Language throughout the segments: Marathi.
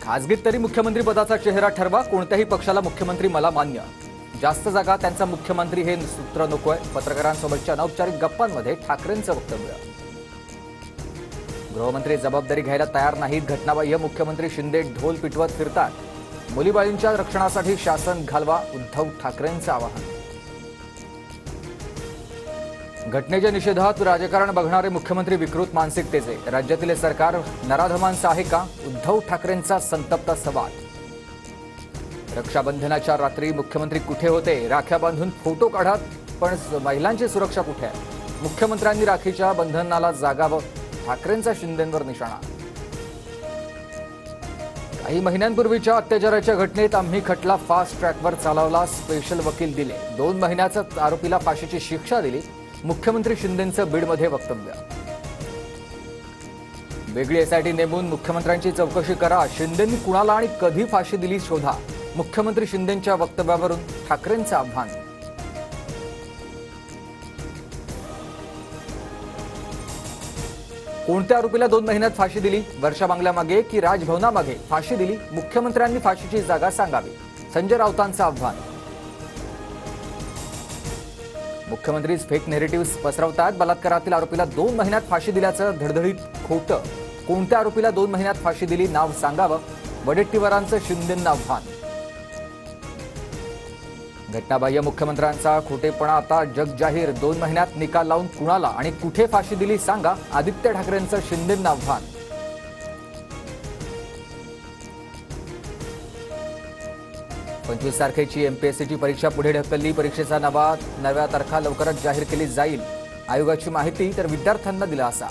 खासगीत तरी मुख्यमंत्री पदाचा चेहरा ठरवा, कोणत्याही पक्षाला मुख्यमंत्री मला मान्य. जास्त जागा त्यांचा मुख्यमंत्री हे सूत्र नकोय. पत्रकारांसोबतच्या अनौपचारिक गप्पांमध्ये ठाकरेंचं वक्तव्य. गृहमंत्री जबाबदारी घ्यायला तयार नाहीत. घटनाबाह्य मुख्यमंत्री शिंदे ढोल पिटवत फिरतात. मुलीबाळींच्या रक्षणासाठी शासन घालवा, उद्धव ठाकरेंचं आवाहन. घटनेच्या निषेधात राजकारण बघणारे मुख्यमंत्री विकृत मानसिकतेचे. राज्यातील सरकार नराधमांचं आहे का? उद्धव ठाकरेंचा संतप्त सवाल. रक्षाबंधनाच्या रात्री मुख्यमंत्री कुठे होते? राख्या बांधून फोटो काढत, पण महिलांची सुरक्षा कुठे आहे? मुख्यमंत्र्यांनी राखीच्या बंधनाला जागावं, ठाकरेंचा शिंदेंवर निशाणा. काही महिन्यांपूर्वीच्या अत्याचाराच्या घटनेत आम्ही खटला फास्ट ट्रॅकवर चालवला, स्पेशल वकील दिले. 2 महिन्याच आरोपीला फाशीची शिक्षा दिली. मुख्यमंत्री शिंदेंचं बीडमध्ये वक्तव्य. वेगळी एसआयटी नेमून मुख्यमंत्र्यांची चौकशी करा. शिंदेंनी कुणाला आणि कधी फाशी दिली शोधा. मुख्यमंत्री शिंदेंच्या वक्तव्यावरून ठाकरेंचं आव्हान. कोणत्या आरोपीला 2 महिन्यात फाशी दिली? वर्षा बंगल्यामागे की राजभवनामागे फाशी दिली? मुख्यमंत्र्यांनी फाशीची जागा सांगावी. संजय राऊतांचं आव्हान. मुख्यमंत्रीच फेक नेरेटिव्ह पसरवतात. बलात्कारातील आरोपीला 2 महिन्यात फाशी दिल्याचं धडधडीत खोटं. कोणत्या आरोपीला 2 महिन्यात फाशी दिली? नाव सांगावं. वडेट्टीवारांचं शिंदेंना आव्हान. घटनाबाह्य मुख्यमंत्र्यांचा खोटेपणा आता जग जाहीर. 2 महिन्यात निकाल लावून कुणाला आणि कुठे फाशी दिली सांगा. आदित्य ठाकरेंचं शिंदेंना आव्हान. 25 तारखेची एमपीएससीची परीक्षा पुढे ढकलली. परीक्षेचा नव्या तारखा लवकरच जाहीर केली जाईल. आयोगाची माहिती, तर विद्यार्थ्यांना दिलासा.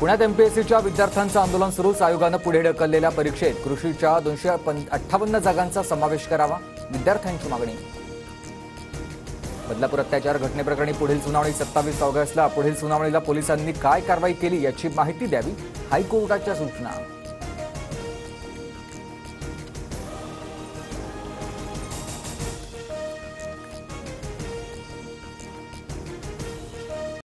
पुण्यात एमपीएससीच्या विद्यार्थ्यांचं आंदोलन सुरूच. आयोगानं पुढे ढकललेल्या परीक्षेत कृषीच्या 258 जागांचा समावेश करावा, विद्यार्थ्यांची मागणी. बदलापूर अत्याचार घटनेप्रकरणी पुढील सुनावणी 27 ऑगस्टला. पुढील सुनावणीला पोलिसांनी काय कारवाई केली याची माहिती द्यावी, हायकोर्टाच्या सूचना.